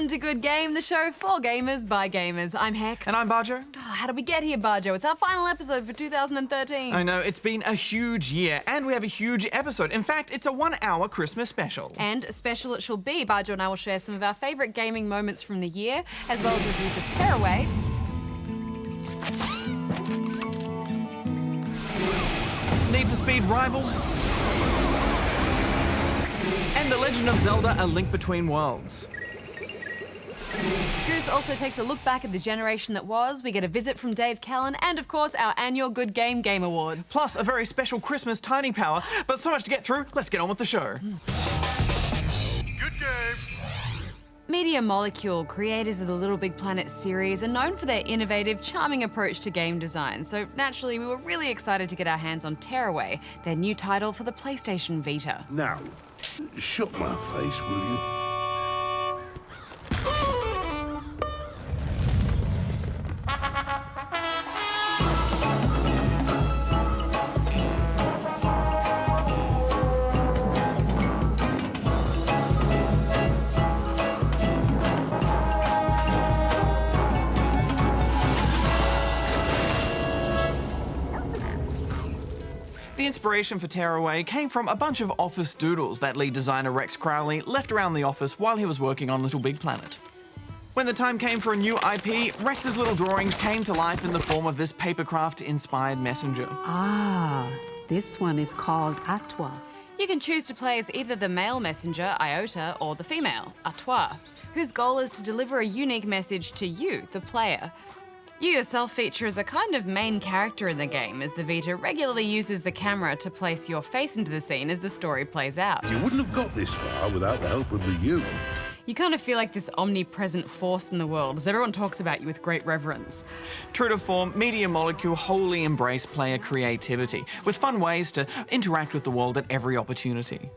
Welcome to Good Game, the show for gamers by gamers. I'm Hex. And I'm Barjo. Oh, how did we get here, Barjo? It's our final episode for 2013. I know, it's been a huge year, and we have a huge episode. In fact, it's a 1-hour Christmas special. And special it shall be. Barjo and I will share some of our favourite gaming moments from the year, as well as reviews of Tearaway. Need for Speed Rivals. And The Legend of Zelda, A Link Between Worlds. Goose also takes a look back at the generation that was. We get a visit from Dave Callan and, of course, our annual Good Game Game Awards. Plus a very special Christmas Tiny Power. But so much to get through, let's get on with the show. Good game. Media Molecule, creators of the Little Big Planet series, are known for their innovative, charming approach to game design. So naturally, we were really excited to get our hands on Tearaway, their new title for the PlayStation Vita. Now, shut my face, will you? The inspiration for Tearaway came from a bunch of office doodles that lead designer Rex Crowley left around the office while he was working on Little Big Planet. When the time came for a new IP, Rex's little drawings came to life in the form of this papercraft-inspired messenger. Ah, this one is called Atwa. You can choose to play as either the male messenger, Iota, or the female, Atwa, whose goal is to deliver a unique message to you, the player. You yourself feature as a kind of main character in the game, as the Vita regularly uses the camera to place your face into the scene as the story plays out. You wouldn't have got this far without the help of the U. You kind of feel like this omnipresent force in the world, as everyone talks about you with great reverence. True to form, Media Molecule wholly embrace player creativity, with fun ways to interact with the world at every opportunity.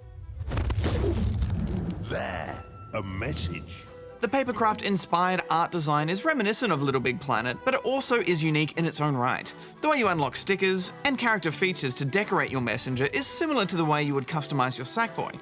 There, a message. The papercraft-inspired art design is reminiscent of Little Big Planet, but it also is unique in its own right. The way you unlock stickers and character features to decorate your messenger is similar to the way you would customize your Sackboy.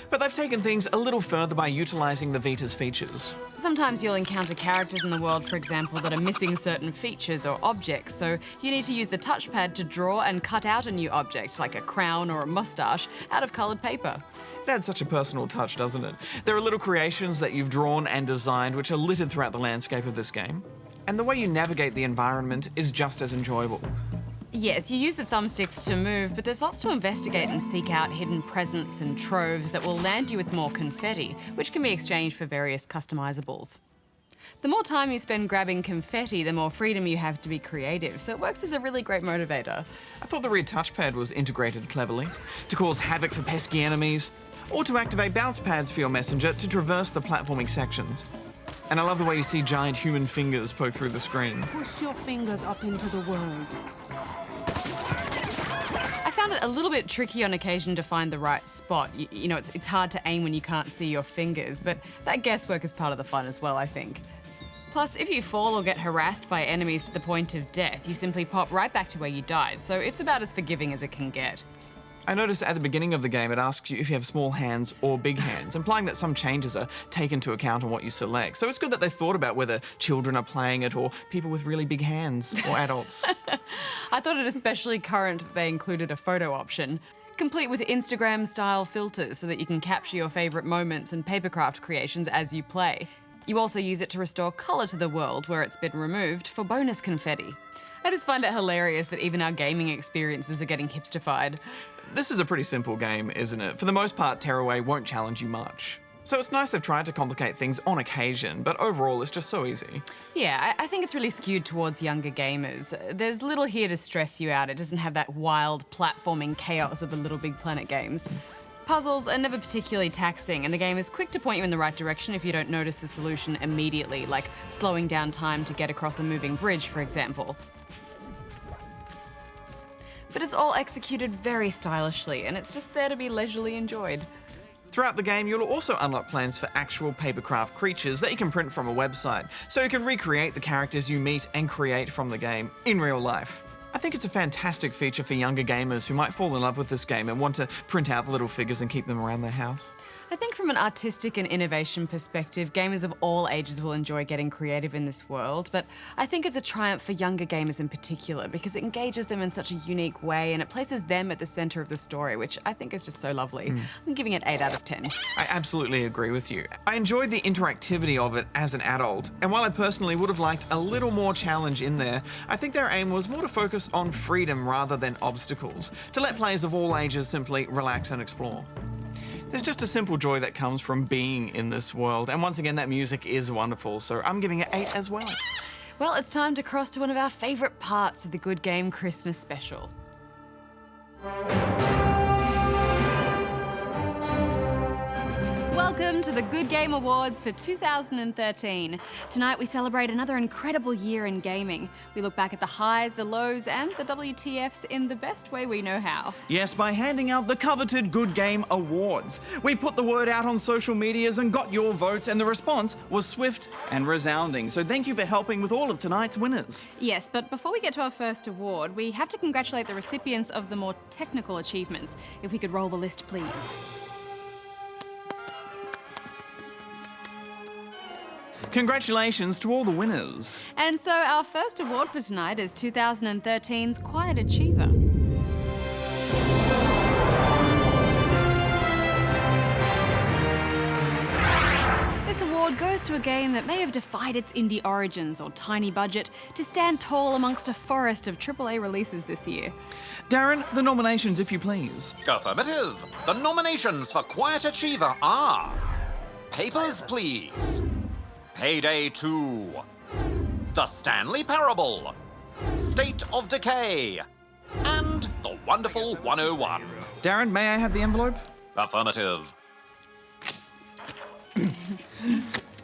But they've taken things a little further by utilizing the Vita's features. Sometimes you'll encounter characters in the world, for example, that are missing certain features or objects, so you need to use the touchpad to draw and cut out a new object, like a crown or a mustache, out of coloured paper. It adds such a personal touch, doesn't it? There are little creations that you've drawn and designed which are littered throughout the landscape of this game. And the way you navigate the environment is just as enjoyable. Yes, you use the thumbsticks to move, but there's lots to investigate and seek out hidden presents and troves that will land you with more confetti, which can be exchanged for various customizables. The more time you spend grabbing confetti, the more freedom you have to be creative, so it works as a really great motivator. I thought the rear touchpad was integrated cleverly, to cause havoc for pesky enemies, or to activate bounce pads for your messenger to traverse the platforming sections. And I love the way you see giant human fingers poke through the screen. Push your fingers up into the world. I found it a little bit tricky on occasion to find the right spot. You know, it's hard to aim when you can't see your fingers, but that guesswork is part of the fun as well, I think. Plus, if you fall or get harassed by enemies to the point of death, you simply pop right back to where you died, so it's about as forgiving as it can get. I noticed at the beginning of the game it asks you if you have small hands or big hands, implying that some changes are taken into account on what you select. So it's good that they thought about whether children are playing it or people with really big hands or adults. I thought it especially current that they included a photo option, complete with Instagram-style filters so that you can capture your favourite moments and papercraft creations as you play. You also use it to restore colour to the world where it's been removed for bonus confetti. I just find it hilarious that even our gaming experiences are getting hipsterfied. This is a pretty simple game, isn't it? For the most part, Tearaway won't challenge you much. So it's nice they've tried to complicate things on occasion, but overall it's just so easy. Yeah, I think it's really skewed towards younger gamers. There's little here to stress you out. It doesn't have that wild platforming chaos of the Little Big Planet games. Puzzles are never particularly taxing, and the game is quick to point you in the right direction if you don't notice the solution immediately, like slowing down time to get across a moving bridge, for example. But it's all executed very stylishly, and it's just there to be leisurely enjoyed. Throughout the game, you'll also unlock plans for actual papercraft creatures that you can print from a website, so you can recreate the characters you meet and create from the game in real life. I think it's a fantastic feature for younger gamers who might fall in love with this game and want to print out the little figures and keep them around their house. I think from an artistic and innovation perspective, gamers of all ages will enjoy getting creative in this world, but I think it's a triumph for younger gamers in particular because it engages them in such a unique way and it places them at the centre of the story, which I think is just so lovely. I'm giving it 8 out of 10. I absolutely agree with you. I enjoyed the interactivity of it as an adult, and while I personally would have liked a little more challenge in there, I think their aim was more to focus on freedom rather than obstacles, to let players of all ages simply relax and explore. There's just a simple joy that comes from being in this world, and once again that music is wonderful, so I'm giving it 8 as well. Well, it's time to cross to one of our favourite parts of the Good Game Christmas special. Welcome to the Good Game Awards for 2013. Tonight we celebrate another incredible year in gaming. We look back at the highs, the lows, and the WTFs in the best way we know how. Yes, by handing out the coveted Good Game Awards. We put the word out on social medias and got your votes, and the response was swift and resounding. So thank you for helping with all of tonight's winners. Yes, but before we get to our first award, we have to congratulate the recipients of the more technical achievements. If we could roll the list, please. Congratulations to all the winners. And so our first award for tonight is 2013's Quiet Achiever. This award goes to a game that may have defied its indie origins or tiny budget to stand tall amongst a forest of AAA releases this year. Darren, the nominations if you please. Affirmative. The nominations for Quiet Achiever are Papers, Please, Payday 2, The Stanley Parable, State of Decay, and The Wonderful 101. Darren, may I have the envelope? Affirmative.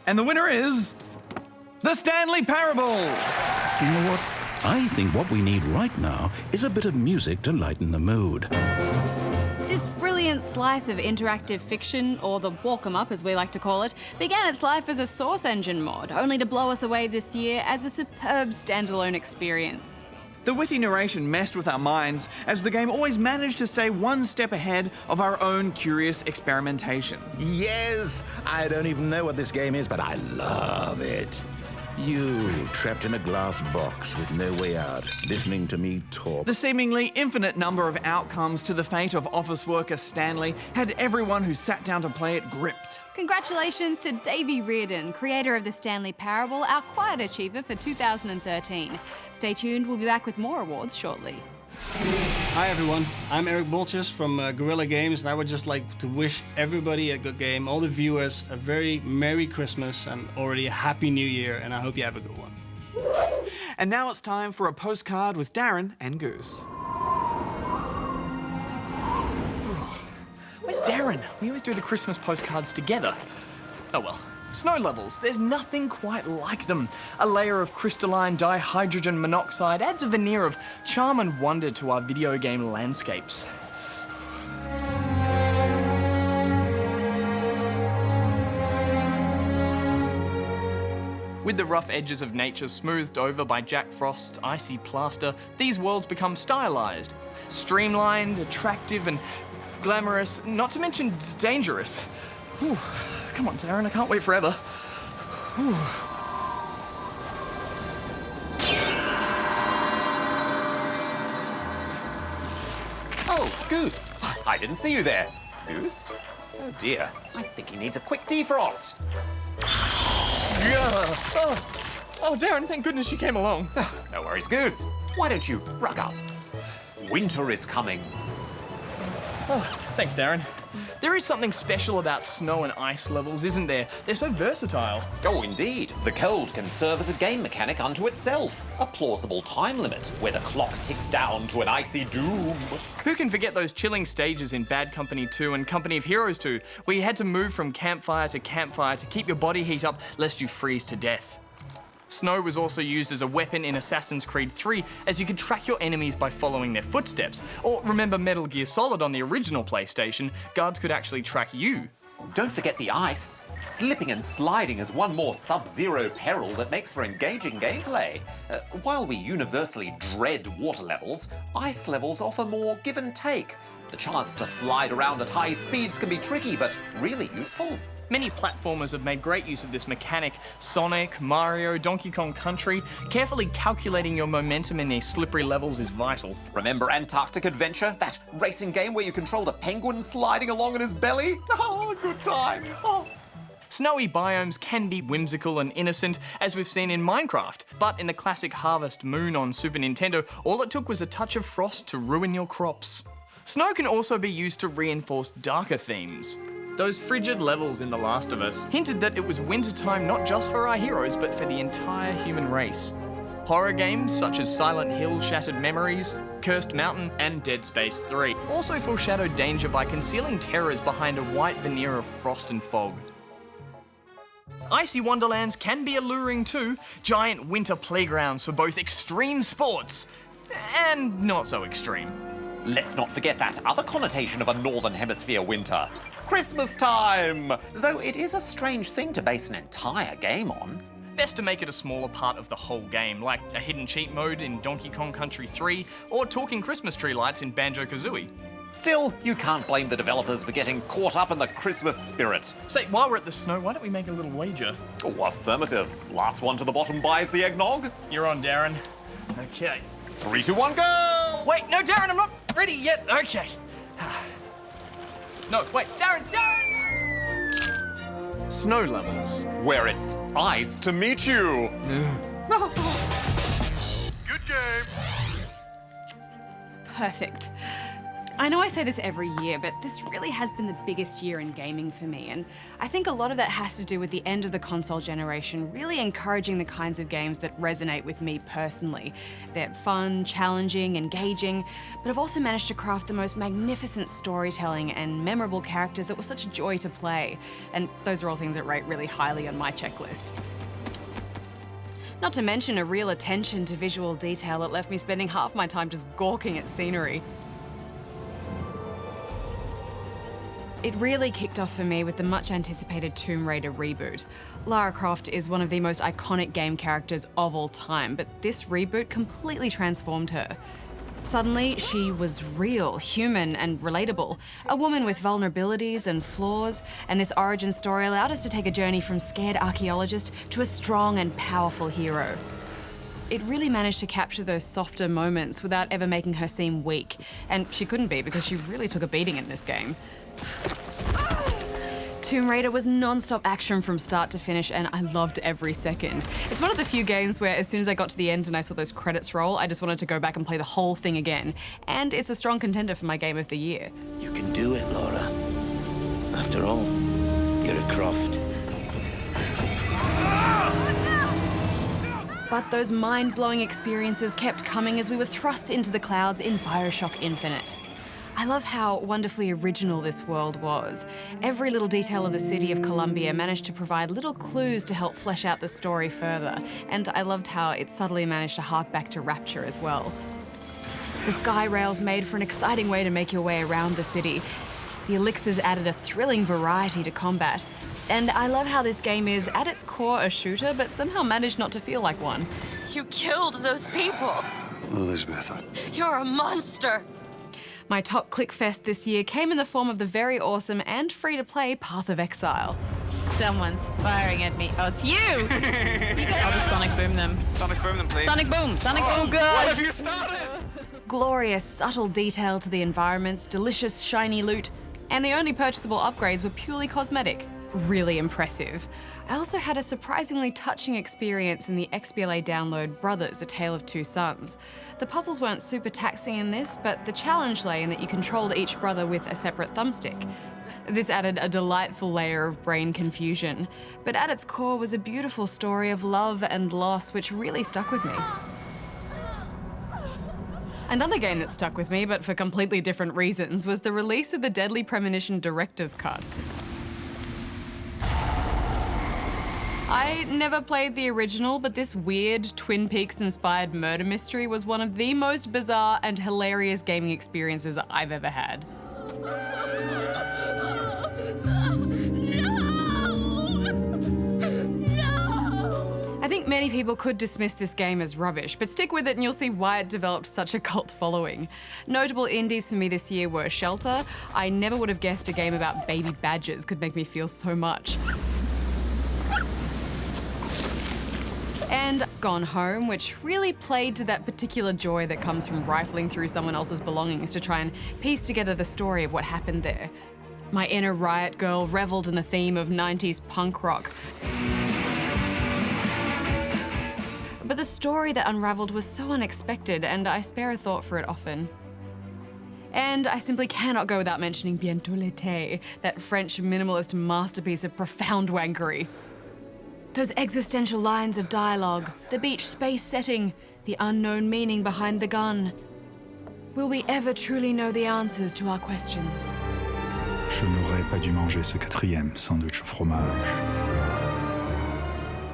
And the winner is The Stanley Parable. You know what? I think what we need right now is a bit of music to lighten the mood. This brilliant slice of interactive fiction, or the walk 'em up as we like to call it, began its life as a Source Engine mod, only to blow us away this year as a superb standalone experience. The witty narration messed with our minds as the game always managed to stay one step ahead of our own curious experimentation. Yes, I don't even know what this game is, but I love it. You, trapped in a glass box with no way out, listening to me talk. The seemingly infinite number of outcomes to the fate of office worker Stanley had everyone who sat down to play it gripped. Congratulations to Davey Reardon, creator of the Stanley Parable, our Quiet Achiever for 2013. Stay tuned, we'll be back with more awards shortly. Hi everyone, I'm Eric Bolches from Guerrilla Games, and I would just like to wish everybody a good game, all the viewers a very Merry Christmas and already a Happy New Year, and I hope you have a good one. And now it's time for a postcard with Darren and Goose. Where's Darren? We always do the Christmas postcards together. Oh well. Snow levels, there's nothing quite like them. A layer of crystalline dihydrogen monoxide adds a veneer of charm and wonder to our video game landscapes. With the rough edges of nature smoothed over by Jack Frost's icy plaster, these worlds become stylized, streamlined, attractive, and glamorous, not to mention dangerous. Whew. Come on, Darren, I can't wait forever. Whew. Oh, Goose. I didn't see you there. Goose? Oh dear. I think he needs a quick defrost. Oh, Darren, thank goodness you came along. No worries, Goose. Why don't you rug up? Winter is coming. Oh, thanks, Darren. There is something special about snow and ice levels, isn't there? They're so versatile. Oh, indeed. The cold can serve as a game mechanic unto itself. A plausible time limit where the clock ticks down to an icy doom. Who can forget those chilling stages in Bad Company 2 and Company of Heroes 2, where you had to move from campfire to keep your body heat up lest you freeze to death? Snow was also used as a weapon in Assassin's Creed 3, as you could track your enemies by following their footsteps. Or remember Metal Gear Solid on the original PlayStation, guards could actually track you. Don't forget the ice. Slipping and sliding is one more sub-zero peril that makes for engaging gameplay. While we universally dread water levels, ice levels offer more give and take. The chance to slide around at high speeds can be tricky, but really useful. Many platformers have made great use of this mechanic. Sonic, Mario, Donkey Kong Country. Carefully calculating your momentum in these slippery levels is vital. Remember Antarctic Adventure? That racing game where you controlled a penguin sliding along in his belly? Oh, good times. Oh. Snowy biomes can be whimsical and innocent, as we've seen in Minecraft, but in the classic Harvest Moon on Super Nintendo, all it took was a touch of frost to ruin your crops. Snow can also be used to reinforce darker themes. Those frigid levels in The Last of Us hinted that it was wintertime not just for our heroes, but for the entire human race. Horror games such as Silent Hill Shattered Memories, Cursed Mountain, and Dead Space 3 also foreshadowed danger by concealing terrors behind a white veneer of frost and fog. Icy wonderlands can be alluring too, giant winter playgrounds for both extreme sports and not so extreme. Let's not forget that other connotation of a Northern Hemisphere winter. Christmas time! Though it is a strange thing to base an entire game on. Best to make it a smaller part of the whole game, like a hidden cheat mode in Donkey Kong Country 3 or talking Christmas tree lights in Banjo-Kazooie. Still, you can't blame the developers for getting caught up in the Christmas spirit. Say, while we're at the snow, why don't we make a little wager? Oh, affirmative. Last one to the bottom buys the eggnog. You're on, Darren. Okay. 3, 2, 1, go! Wait, no, Darren, I'm not ready yet. Okay. No, wait, Darren! Snow levels. Where it's ice to meet you. Good game. Perfect. I know I say this every year, but this really has been the biggest year in gaming for me, and I think a lot of that has to do with the end of the console generation really encouraging the kinds of games that resonate with me personally. They're fun, challenging, engaging, but I've also managed to craft the most magnificent storytelling and memorable characters that were such a joy to play, and those are all things that rate really highly on my checklist. Not to mention a real attention to visual detail that left me spending half my time just gawking at scenery. It really kicked off for me with the much anticipated Tomb Raider reboot. Lara Croft is one of the most iconic game characters of all time, but this reboot completely transformed her. Suddenly, she was real, human, and relatable. A woman with vulnerabilities and flaws, and this origin story allowed us to take a journey from scared archaeologist to a strong and powerful hero. It really managed to capture those softer moments without ever making her seem weak, and she couldn't be because she really took a beating in this game. Tomb Raider was non-stop action from start to finish, and I loved every second. It's one of the few games where as soon as I got to the end and I saw those credits roll, I just wanted to go back and play the whole thing again. And it's a strong contender for my game of the year. You can do it, Laura. After all, you're a Croft. But those mind-blowing experiences kept coming as we were thrust into the clouds in BioShock Infinite. I love how wonderfully original this world was. Every little detail of the city of Columbia managed to provide little clues to help flesh out the story further, and I loved how it subtly managed to hark back to Rapture as well. The sky rails made for an exciting way to make your way around the city. The elixirs added a thrilling variety to combat, and I love how this game is, at its core, a shooter, but somehow managed not to feel like one. You killed those people! Elizabeth. You're a monster! My top clickfest this year came in the form of the very awesome and free-to-play Path of Exile. Someone's firing at me. Oh, it's you! I'll just Sonic Boom them. Sonic Boom them, please. Sonic Boom! Sonic Boom! Good! What have you started? Glorious, subtle detail to the environments, delicious, shiny loot, and the only purchasable upgrades were purely cosmetic. Really impressive. I also had a surprisingly touching experience in the XBLA download Brothers, A Tale of Two Sons. The puzzles weren't super taxing in this, but the challenge lay in that you controlled each brother with a separate thumbstick. This added a delightful layer of brain confusion, but at its core was a beautiful story of love and loss which really stuck with me. Another game that stuck with me, but for completely different reasons, was the release of the Deadly Premonition Director's Cut. I never played the original, but this weird Twin Peaks-inspired murder mystery was one of the most bizarre and hilarious gaming experiences I've ever had. I think many people could dismiss this game as rubbish, but stick with it and you'll see why it developed such a cult following. Notable indies for me this year were Shelter. I never would have guessed a game about baby badgers could make me feel so much. And Gone Home, which really played to that particular joy that comes from rifling through someone else's belongings to try and piece together the story of what happened there. My inner riot girl reveled in the theme of 90s punk rock. But the story that unraveled was so unexpected, and I spare a thought for it often. And I simply cannot go without mentioning Bientôt l'été, that French minimalist masterpiece of profound wankery. Those existential lines of dialogue, the beach space setting, the unknown meaning behind the gun. Will we ever truly know the answers to our questions? Je n'aurais pas dû manger ce 4e sandwich au fromage.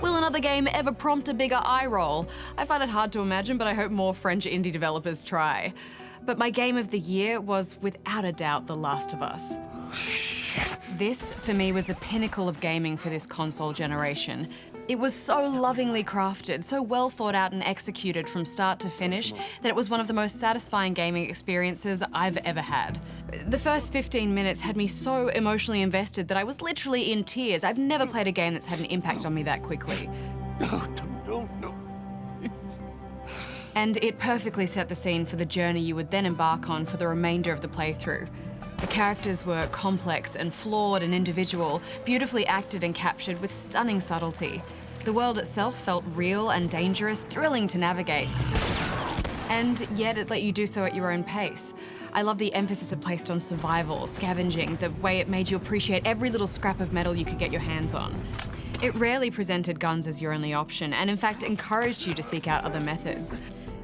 Will another game ever prompt a bigger eye roll? I find it hard to imagine, but I hope more French indie developers try. But my game of the year was without a doubt The Last of Us. This, for me, was the pinnacle of gaming for this console generation. It was so lovingly crafted, so well thought out and executed from start to finish that it was one of the most satisfying gaming experiences I've ever had. The first 15 minutes had me so emotionally invested that I was literally in tears. I've never played a game that's had an impact on me that quickly. No. And it perfectly set the scene for the journey you would then embark on for the remainder of the playthrough. The characters were complex and flawed and individual, beautifully acted and captured with stunning subtlety. The world itself felt real and dangerous, thrilling to navigate. And yet it let you do so at your own pace. I love the emphasis it placed on survival, scavenging, the way it made you appreciate every little scrap of metal you could get your hands on. It rarely presented guns as your only option, and in fact encouraged you to seek out other methods.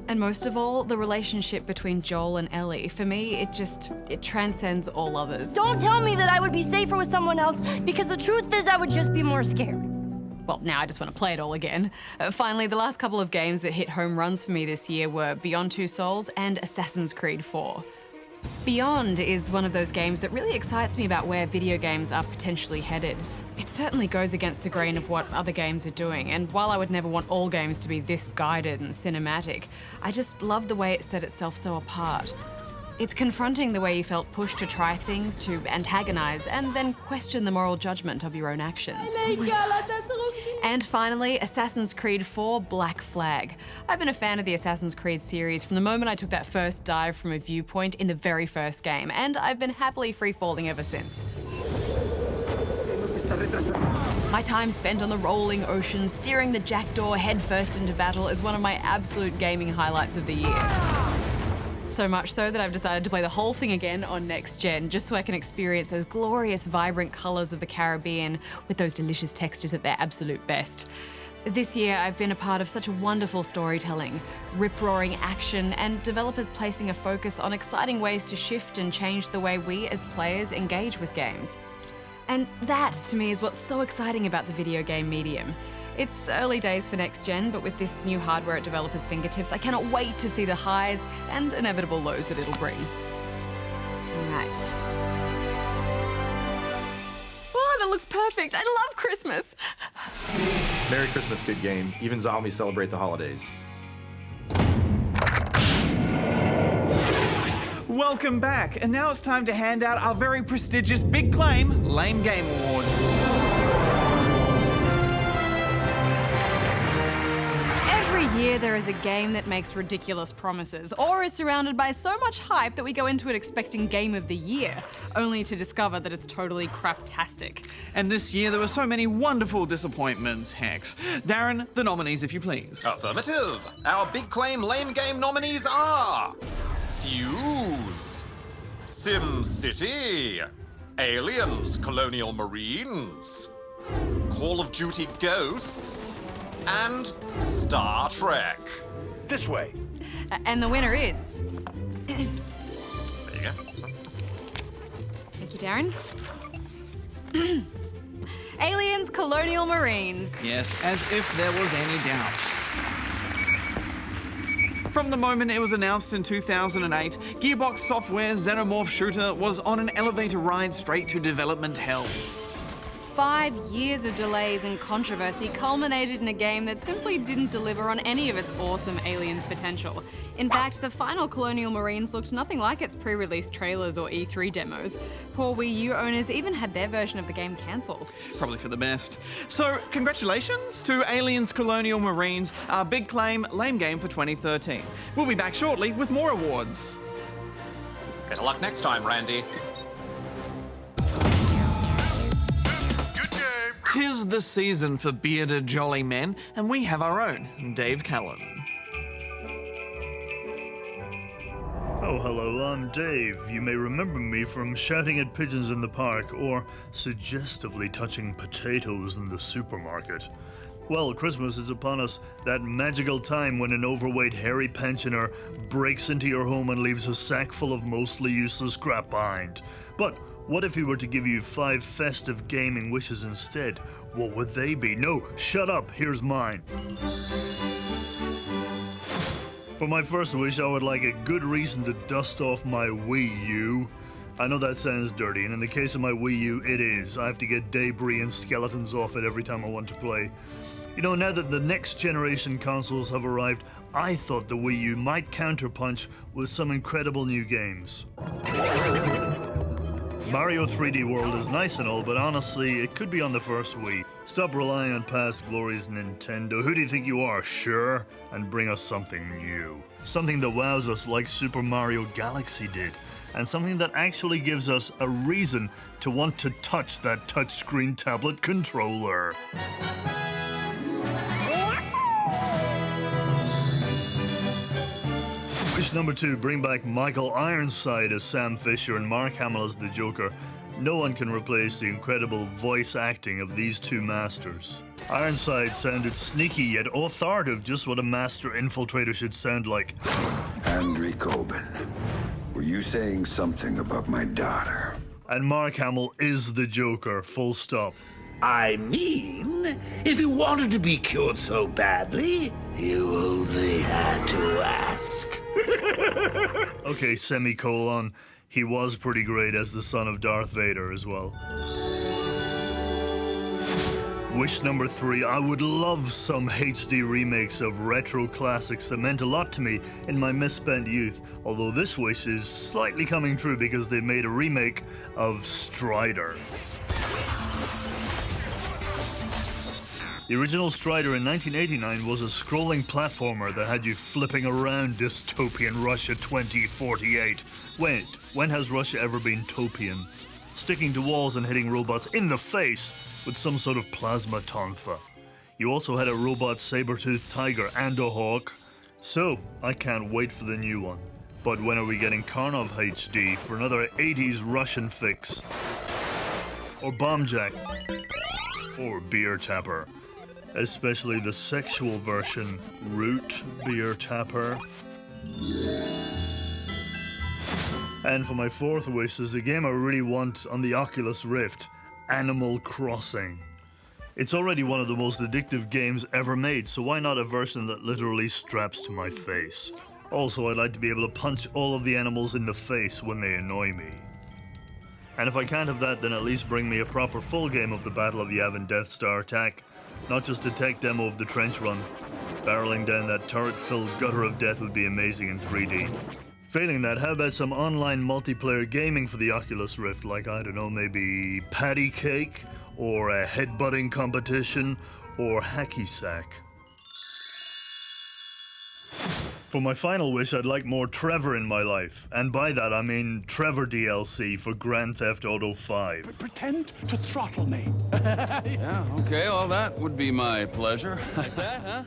And most of all, the relationship between Joel and Ellie. For me, it transcends all others. Don't tell me that I would be safer with someone else, because the truth is I would just be more scared. Well, now I just want to play it all again. Finally, the last couple of games that hit home runs for me this year were Beyond Two Souls and Assassin's Creed 4. Beyond is one of those games that really excites me about where video games are potentially headed. It certainly goes against the grain of what other games are doing, and while I would never want all games to be this guided and cinematic, I just love the way it set itself so apart. It's confronting the way you felt pushed to try things, to antagonize, and then question the moral judgment of your own actions. And finally, Assassin's Creed 4 Black Flag. I've been a fan of the Assassin's Creed series from the moment I took that first dive from a viewpoint in the very first game, and I've been happily free-falling ever since. My time spent on the rolling ocean, steering the jackdaw headfirst into battle is one of my absolute gaming highlights of the year. So much so that I've decided to play the whole thing again on next gen, just so I can experience those glorious, vibrant colours of the Caribbean with those delicious textures at their absolute best. This year, I've been a part of such wonderful storytelling, rip-roaring action, and developers placing a focus on exciting ways to shift and change the way we as players engage with games. And that, to me, is what's so exciting about the video game medium. It's early days for next gen, but with this new hardware at developers' fingertips, I cannot wait to see the highs and inevitable lows that it'll bring. Right. Oh, that looks perfect. I love Christmas. Merry Christmas, good game. Even zombies celebrate the holidays. Welcome back, and now it's time to hand out our very prestigious Big Claim Lame Game Award. Every year there is a game that makes ridiculous promises, or is surrounded by so much hype that we go into it expecting Game of the Year, only to discover that it's totally craptastic. And this year there were so many wonderful disappointments, Hex. Darren, the nominees if you please. Affirmative. Our Big Claim Lame Game nominees are Fuse, Sim City, Aliens, Colonial Marines, Call of Duty Ghosts, and Star Trek. This way. And the winner is... There you go. Thank you, Darren. Aliens, Colonial Marines. Yes, as if there was any doubt. From the moment it was announced in 2008, Gearbox Software's Xenomorph shooter was on an elevator ride straight to development hell. 5 years of delays and controversy culminated in a game that simply didn't deliver on any of its awesome Aliens potential. In fact, the final Colonial Marines looked nothing like its pre-release trailers or E3 demos. Poor Wii U owners even had their version of the game cancelled. Probably for the best. So, congratulations to Aliens Colonial Marines, our big claim lame game for 2013. We'll be back shortly with more awards. Better luck next time, Randy. 'Tis the season for bearded jolly men, and we have our own, Dave Callan. Oh, hello, I'm Dave. You may remember me from shouting at pigeons in the park or suggestively touching potatoes in the supermarket. Well, Christmas is upon us, that magical time when an overweight hairy pensioner breaks into your home and leaves a sack full of mostly useless crap behind. But what if he were to give you 5 festive gaming wishes instead? What would they be? No, shut up, here's mine. For my first wish, I would like a good reason to dust off my Wii U. I know that sounds dirty, and in the case of my Wii U, it is. I have to get debris and skeletons off it every time I want to play. You know, now that the next generation consoles have arrived, I thought the Wii U might counterpunch with some incredible new games. Mario 3D World is nice and all, but honestly, it could be on the first Wii. Stop relying on past glories, Nintendo. Who do you think you are, sure? And bring us something new. Something that wows us like Super Mario Galaxy did. And something that actually gives us a reason to want to touch that touchscreen tablet controller. Wish number 2, bring back Michael Ironside as Sam Fisher and Mark Hamill as the Joker. No one can replace the incredible voice acting of these two masters. Ironside sounded sneaky yet authoritative, just what a master infiltrator should sound like. Andrew Coben, were you saying something about my daughter? And Mark Hamill is the Joker, full stop. I mean, if you wanted to be cured so badly, you only had to ask. Okay, semicolon. He was pretty great as the son of Darth Vader as well. Wish number 3, I would love some HD remakes of retro classics that meant a lot to me in my misspent youth, although this wish is slightly coming true because they made a remake of Strider. The original Strider in 1989 was a scrolling platformer that had you flipping around dystopian Russia 2048. Wait, when has Russia ever been topian? Sticking to walls and hitting robots in the face with some sort of plasma tonfa. You also had a robot saber-toothed tiger and a hawk. So, I can't wait for the new one. But when are we getting Karnov HD for another 80s Russian fix? Or Bombjack? Or Beer Tapper? Especially the sexual version, Root Beer Tapper. And for my 4th wish is a game I really want on the Oculus Rift, Animal Crossing. It's already one of the most addictive games ever made, so why not a version that literally straps to my face? Also, I'd like to be able to punch all of the animals in the face when they annoy me. And if I can't have that, then at least bring me a proper full game of the Battle of the Yavin Death Star attack. Not just a tech demo of the trench run. Barreling down that turret-filled gutter of death would be amazing in 3D. Failing that, how about some online multiplayer gaming for the Oculus Rift, like, I don't know, maybe patty cake, or a headbutting competition, or hacky sack. For my final wish, I'd like more Trevor in my life. And by that, I mean Trevor DLC for Grand Theft Auto 5. Pretend to throttle me. Yeah, okay, well, that would be my pleasure. Like that, huh?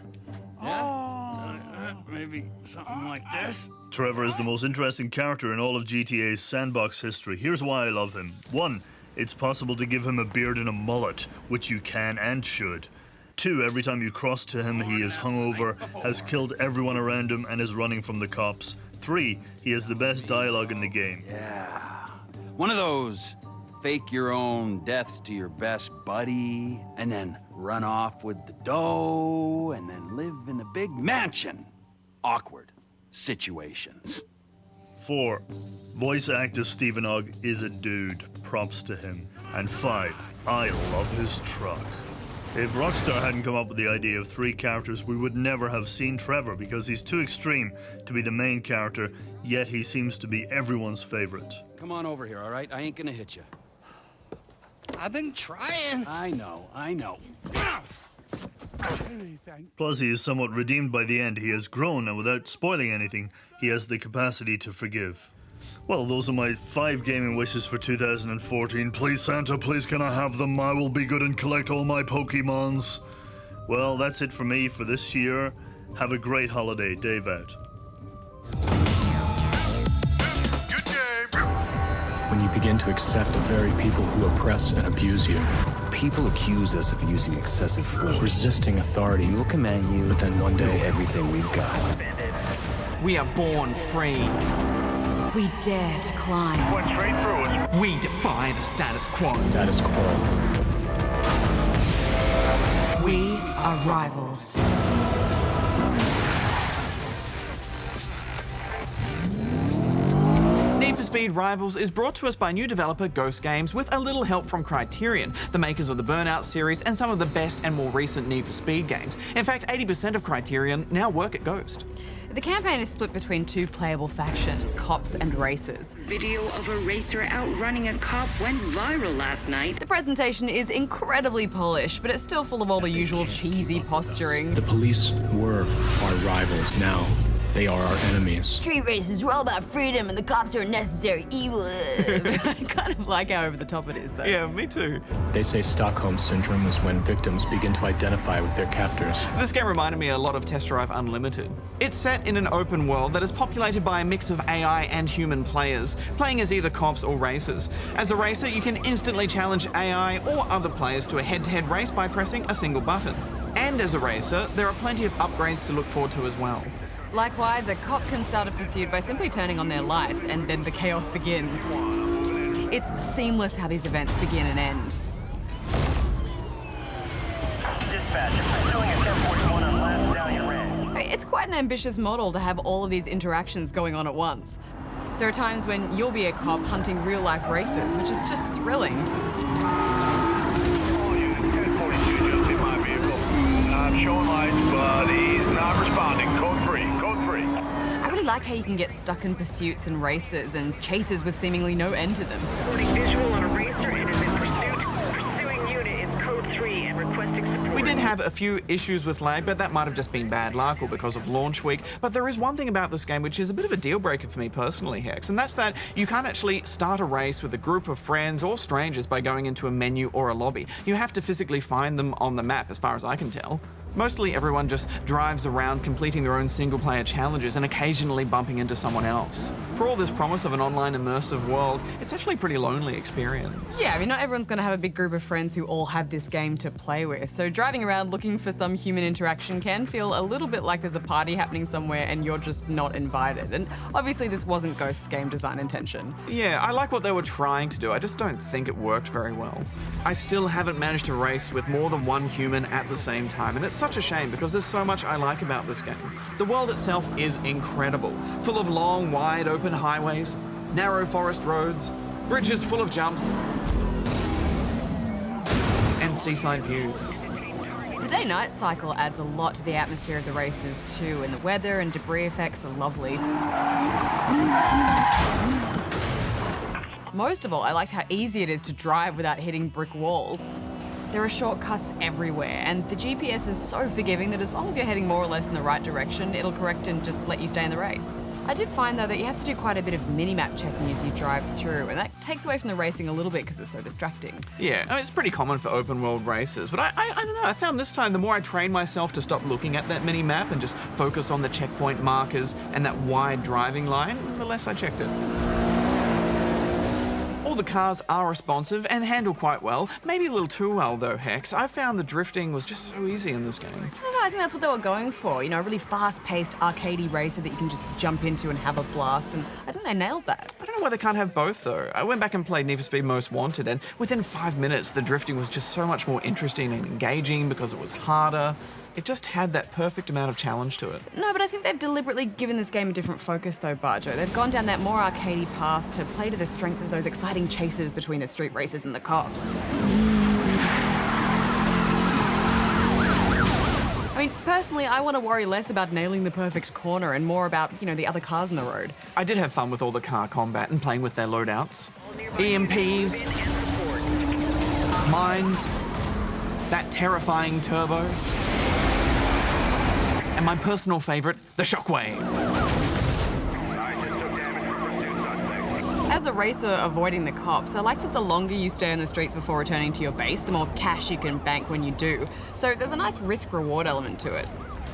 Yeah? Maybe something like this. Trevor is the most interesting character in all of GTA's sandbox history. Here's why I love him. 1, it's possible to give him a beard and a mullet, which you can and should. 2, every time you cross to him, he is hungover, has killed everyone around him, and is running from the cops. 3, he has the best dialogue in the game. Yeah. One of those fake your own deaths to your best buddy, and then run off with the dough, and then live in a big mansion. Awkward. situations. 4. Voice actor Stephen Ogg is a dude. Props to him. And 5. I love his truck. If Rockstar hadn't come up with the idea of 3 characters, we would never have seen Trevor because he's too extreme to be the main character, yet he seems to be everyone's favorite. Come on over here, all right? I ain't gonna hit you. I've been trying. I know. Plus, he is somewhat redeemed by the end. He has grown, and without spoiling anything, he has the capacity to forgive. Well, those are my 5 gaming wishes for 2014. Please, Santa, please can I have them? I will be good and collect all my Pokemons. Well, that's it for me for this year. Have a great holiday. Dave out. When you begin to accept the very people who oppress and abuse you. People accuse us of using excessive force. Resisting authority. We will command you, but then one day, everything we've got. We are born free. We dare to climb. Went straight through us. We defy the status quo. Status quo. We are rivals. Need for Speed Rivals is brought to us by new developer Ghost Games with a little help from Criterion, the makers of the Burnout series and some of the best and more recent Need for Speed games. In fact, 80% of Criterion now work at Ghost. The campaign is split between 2 playable factions, cops and racers. Video of a racer outrunning a cop went viral last night. The presentation is incredibly polished, but it's still full of all the usual cheesy posturing. The police were our rivals. Now, they are our enemies. Street races are all about freedom and the cops are a necessary evil. I kind of like how over the top it is, though. Yeah, me too. They say Stockholm Syndrome is when victims begin to identify with their captors. This game reminded me a lot of Test Drive Unlimited. It's set in an open world that is populated by a mix of AI and human players, playing as either cops or racers. As a racer, you can instantly challenge AI or other players to a head-to-head race by pressing a single button. And as a racer, there are plenty of upgrades to look forward to as well. Likewise, a cop can start a pursuit by simply turning on their lights, and then the chaos begins. It's seamless how these events begin and end. Dispatch, pursuing a 1041 on Last Stallion Red. It's quite an ambitious model to have all of these interactions going on at once. There are times when you'll be a cop hunting real-life racers, which is just thrilling. All units, 1042 just hit my vehicle. I'm showing lights, but he's not responding. Code 3, code 3. I really like how you can get stuck in pursuits and races and chases with seemingly no end to them. Reporting visual on a racer and is in pursuit. Pursuing unit is code 3 and requesting support. We did have a few issues with lag, but that might have just been bad luck or because of launch week. But there is one thing about this game which is a bit of a deal breaker for me personally, Hex, and that's that you can't actually start a race with a group of friends or strangers by going into a menu or a lobby. You have to physically find them on the map, as far as I can tell. Mostly everyone just drives around completing their own single-player challenges and occasionally bumping into someone else. For all this promise of an online immersive world, it's actually a pretty lonely experience. Yeah, I mean, not everyone's going to have a big group of friends who all have this game to play with, so driving around looking for some human interaction can feel a little bit like there's a party happening somewhere and you're just not invited. And obviously this wasn't Ghost's game design intention. Yeah, I like what they were trying to do, I just don't think it worked very well. I still haven't managed to race with more than one human at the same time, and it's such a shame because there's so much I like about this game. The world itself is incredible, full of long, wide open highways, narrow forest roads, bridges full of jumps, and seaside views. The day-night cycle adds a lot to the atmosphere of the races too, and the weather and debris effects are lovely. Most of all, I liked how easy it is to drive without hitting brick walls. There are shortcuts everywhere, and the GPS is so forgiving that as long as you're heading more or less in the right direction, it'll correct and just let you stay in the race. I did find, though, that you have to do quite a bit of mini-map checking as you drive through, and that takes away from the racing a little bit because it's so distracting. Yeah, I mean, it's pretty common for open world races, but I don't know, I found this time the more I trained myself to stop looking at that mini-map and just focus on the checkpoint markers and that wide driving line, the less I checked it. All the cars are responsive and handle quite well. Maybe a little too well though, Hex. I found the drifting was just so easy in this game. I don't know, I think that's what they were going for. You know, a really fast-paced, arcadey racer that you can just jump into and have a blast, and I think they nailed that. I don't know why they can't have both though. I went back and played Need for Speed Most Wanted, and within 5 minutes the drifting was just so much more interesting and engaging because it was harder. It just had that perfect amount of challenge to it. No, but I think they've deliberately given this game a different focus though, Barjo. They've gone down that more arcadey path to play to the strength of those exciting chases between the street racers and the cops. I mean, personally, I want to worry less about nailing the perfect corner and more about, the other cars on the road. I did have fun with all the car combat and playing with their loadouts. EMPs, mines, that terrifying turbo, and my personal favourite, the shockwave. As a racer avoiding the cops, I like that the longer you stay on the streets before returning to your base, the more cash you can bank when you do. So there's a nice risk-reward element to it.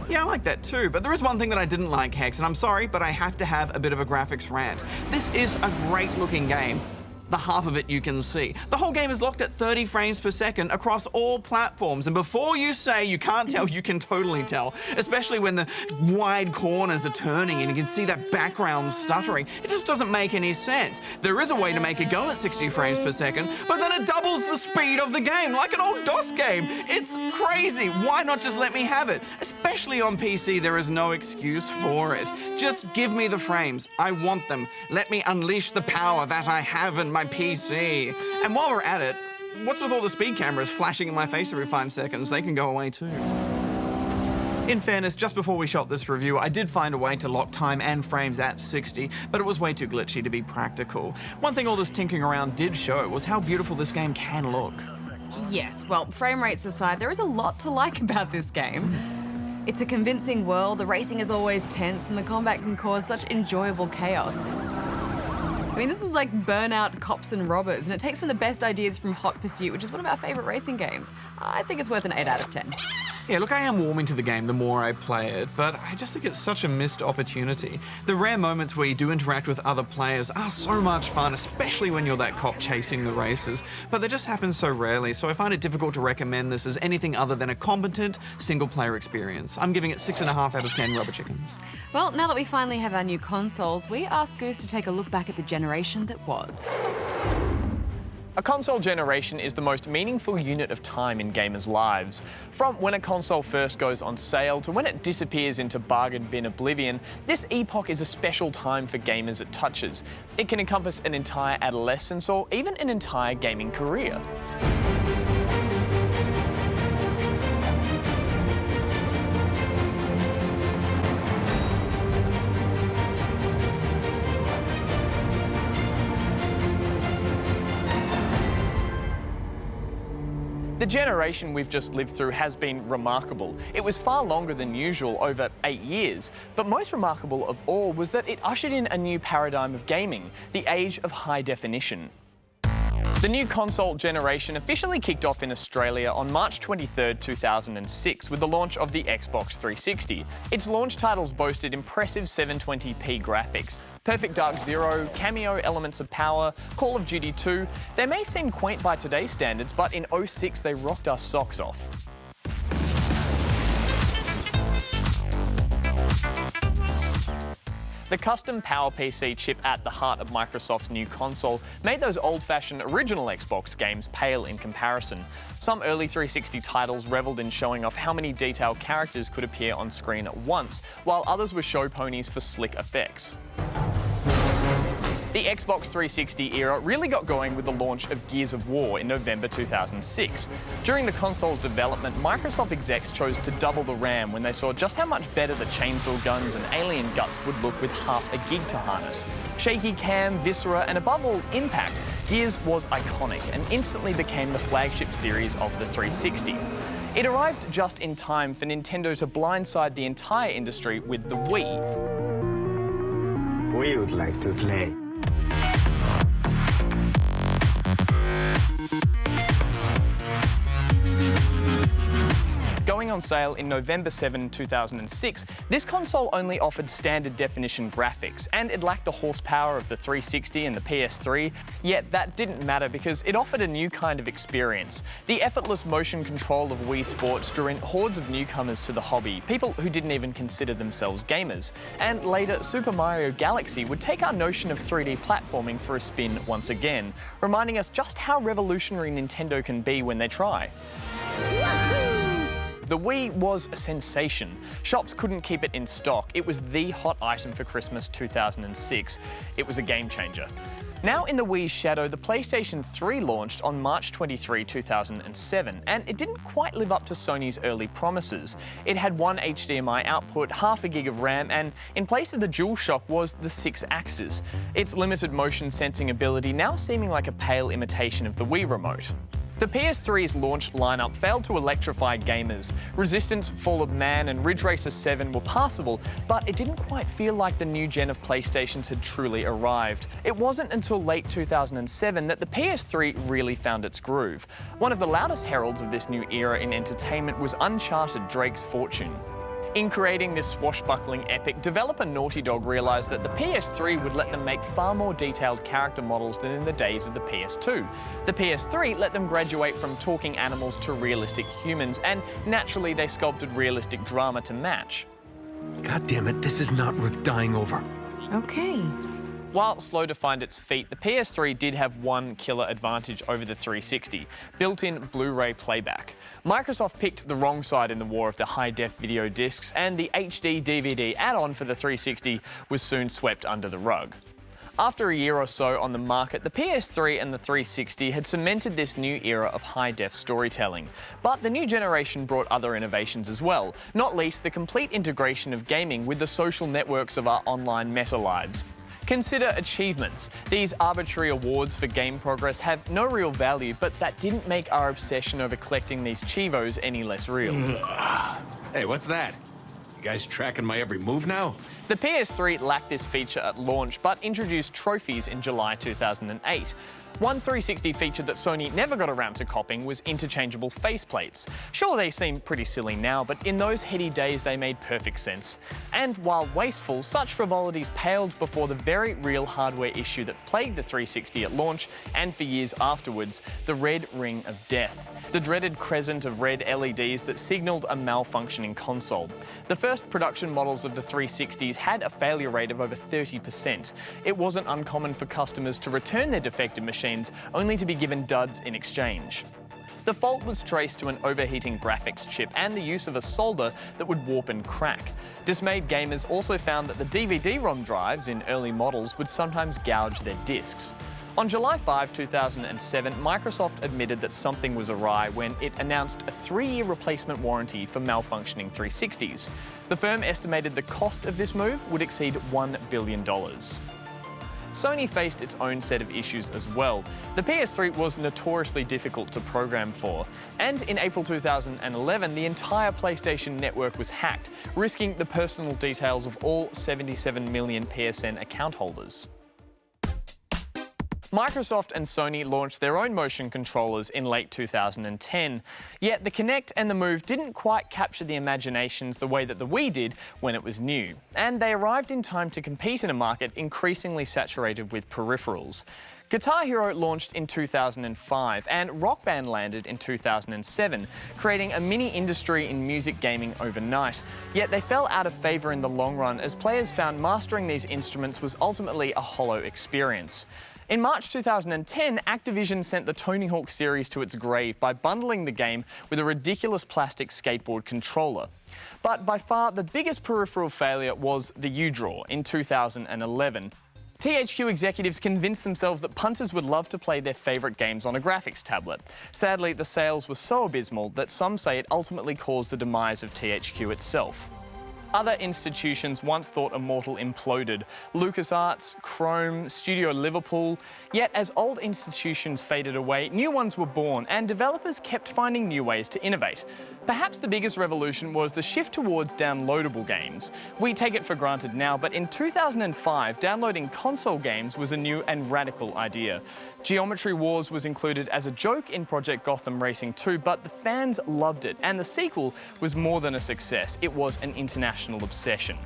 Yeah, I like that too, but there is one thing that I didn't like, Hex, and I'm sorry, but I have to have a bit of a graphics rant. This is a great-looking game. The half of it you can see. The whole game is locked at 30 frames per second across all platforms, and before you say you can't tell, you can totally tell, especially when the wide corners are turning and you can see that background stuttering. It just doesn't make any sense. There is a way to make it go at 60 frames per second, but then it doubles the speed of the game, like an old DOS game. It's crazy. Why not just let me have it? Especially on PC, there is no excuse for it. Just give me the frames. I want them. Let me unleash the power that I have in my PC. And while we're at it, what's with all the speed cameras flashing in my face every 5 seconds? They can go away too. In fairness, just before we shot this review, I did find a way to lock time and frames at 60, but it was way too glitchy to be practical. One thing all this tinkering around did show was how beautiful this game can look. Yes, well, frame rates aside, there is a lot to like about this game. It's a convincing world, the racing is always tense, and the combat can cause such enjoyable chaos. I mean, this was like Burnout, Cops and Robbers, and it takes some of the best ideas from Hot Pursuit, which is one of our favourite racing games. I think it's worth an 8 out of 10. Yeah, look, I am warming to the game the more I play it, but I just think it's such a missed opportunity. The rare moments where you do interact with other players are so much fun, especially when you're that cop chasing the racers, but they just happen so rarely, so I find it difficult to recommend this as anything other than a competent single-player experience. I'm giving it 6.5 out of 10 rubber chickens. Well, now that we finally have our new consoles, we asked Goose to take a look back at the generation that was. A console generation is the most meaningful unit of time in gamers' lives. From when a console first goes on sale to when it disappears into bargain bin oblivion, this epoch is a special time for gamers it touches. It can encompass an entire adolescence or even an entire gaming career. The generation we've just lived through has been remarkable. It was far longer than usual, over 8 years. But most remarkable of all was that it ushered in a new paradigm of gaming, the age of high definition. The new console generation officially kicked off in Australia on March 23, 2006 with the launch of the Xbox 360. Its launch titles boasted impressive 720p graphics, Perfect Dark Zero, cameo elements of Power, Call of Duty 2. They may seem quaint by today's standards, but in 06 they rocked our socks off. The custom PowerPC chip at the heart of Microsoft's new console made those old-fashioned original Xbox games pale in comparison. Some early 360 titles revelled in showing off how many detailed characters could appear on screen at once, while others were show ponies for slick effects. The Xbox 360 era really got going with the launch of Gears of War in November 2006. During the console's development, Microsoft execs chose to double the RAM when they saw just how much better the chainsaw guns and alien guts would look with half a gig to harness. Shaky cam, viscera, and above all, impact, Gears was iconic and instantly became the flagship series of the 360. It arrived just in time for Nintendo to blindside the entire industry with the Wii. We would like to play. Going on on sale in November 7, 2006, this console only offered standard definition graphics, and it lacked the horsepower of the 360 and the PS3, yet that didn't matter because it offered a new kind of experience. The effortless motion control of Wii Sports drew in hordes of newcomers to the hobby, people who didn't even consider themselves gamers. And later, Super Mario Galaxy would take our notion of 3D platforming for a spin once again, reminding us just how revolutionary Nintendo can be when they try. The Wii was a sensation. Shops couldn't keep it in stock. It was the hot item for Christmas 2006. It was a game changer. Now in the Wii's shadow, the PlayStation 3 launched on March 23, 2007, and it didn't quite live up to Sony's early promises. It had one HDMI output, half a gig of RAM, and in place of the DualShock was the 6-axis. Its limited motion sensing ability now seeming like a pale imitation of the Wii remote. The PS3's launch lineup failed to electrify gamers. Resistance, Fall of Man, and Ridge Racer 7 were passable, but it didn't quite feel like the new gen of PlayStations had truly arrived. It wasn't until late 2007 that the PS3 really found its groove. One of the loudest heralds of this new era in entertainment was Uncharted: Drake's Fortune. In creating this swashbuckling epic, developer Naughty Dog realised that the PS3 would let them make far more detailed character models than in the days of the PS2. The PS3 let them graduate from talking animals to realistic humans, and naturally they sculpted realistic drama to match. God damn it, this is not worth dying over. Okay. While slow to find its feet, the PS3 did have one killer advantage over the 360, built-in Blu-ray playback. Microsoft picked the wrong side in the war of the high-def video discs, and the HD DVD add-on for the 360 was soon swept under the rug. After a year or so on the market, the PS3 and the 360 had cemented this new era of high-def storytelling. But the new generation brought other innovations as well, not least the complete integration of gaming with the social networks of our online meta lives. Consider achievements. These arbitrary awards for game progress have no real value, but that didn't make our obsession over collecting these Chivos any less real. Hey, what's that? You guys tracking my every move now? The PS3 lacked this feature at launch, but introduced trophies in July 2008. One 360 feature that Sony never got around to copying was interchangeable faceplates. Sure, they seem pretty silly now, but in those heady days they made perfect sense. And while wasteful, such frivolities paled before the very real hardware issue that plagued the 360 at launch and for years afterwards, the red ring of death. The dreaded crescent of red LEDs that signalled a malfunctioning console. The first production models of the 360s had a failure rate of over 30%. It wasn't uncommon for customers to return their defective machines only to be given duds in exchange. The fault was traced to an overheating graphics chip and the use of a solder that would warp and crack. Dismayed gamers also found that the DVD-ROM drives in early models would sometimes gouge their discs. On July 5, 2007, Microsoft admitted that something was awry when it announced a 3-year replacement warranty for malfunctioning 360s. The firm estimated the cost of this move would exceed $1 billion. Sony faced its own set of issues as well. The PS3 was notoriously difficult to program for, and in April 2011, the entire PlayStation network was hacked, risking the personal details of all 77 million PSN account holders. Microsoft and Sony launched their own motion controllers in late 2010, yet the Kinect and the Move didn't quite capture the imaginations the way that the Wii did when it was new, and they arrived in time to compete in a market increasingly saturated with peripherals. Guitar Hero launched in 2005 and Rock Band landed in 2007, creating a mini industry in music gaming overnight. Yet they fell out of favour in the long run as players found mastering these instruments was ultimately a hollow experience. In March 2010, Activision sent the Tony Hawk series to its grave by bundling the game with a ridiculous plastic skateboard controller. But by far the biggest peripheral failure was the U-Draw in 2011. THQ executives convinced themselves that punters would love to play their favourite games on a graphics tablet. Sadly, the sales were so abysmal that some say it ultimately caused the demise of THQ itself. Other institutions once thought Immortal imploded. LucasArts, Chrome, Studio Liverpool. Yet as old institutions faded away, new ones were born and developers kept finding new ways to innovate. Perhaps the biggest revolution was the shift towards downloadable games. We take it for granted now, but in 2005, downloading console games was a new and radical idea. Geometry Wars was included as a joke in Project Gotham Racing 2, but the fans loved it, and the sequel was more than a success. It was an international obsession.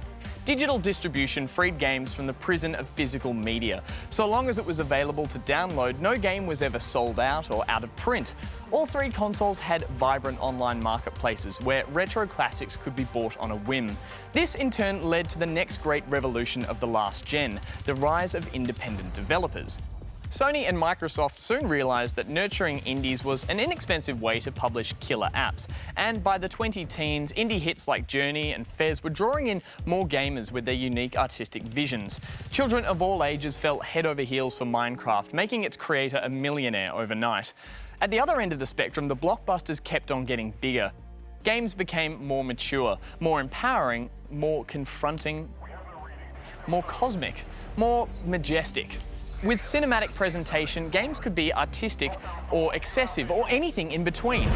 Digital distribution freed games from the prison of physical media. So long as it was available to download, no game was ever sold out or out of print. All three consoles had vibrant online marketplaces where retro classics could be bought on a whim. This in turn led to the next great revolution of the last gen, the rise of independent developers. Sony and Microsoft soon realised that nurturing indies was an inexpensive way to publish killer apps, and by the 2010s, indie hits like Journey and Fez were drawing in more gamers with their unique artistic visions. Children of all ages fell head over heels for Minecraft, making its creator a millionaire overnight. At the other end of the spectrum, the blockbusters kept on getting bigger. Games became more mature, more empowering, more confronting, more cosmic, more majestic. With cinematic presentation, games could be artistic or excessive or anything in between.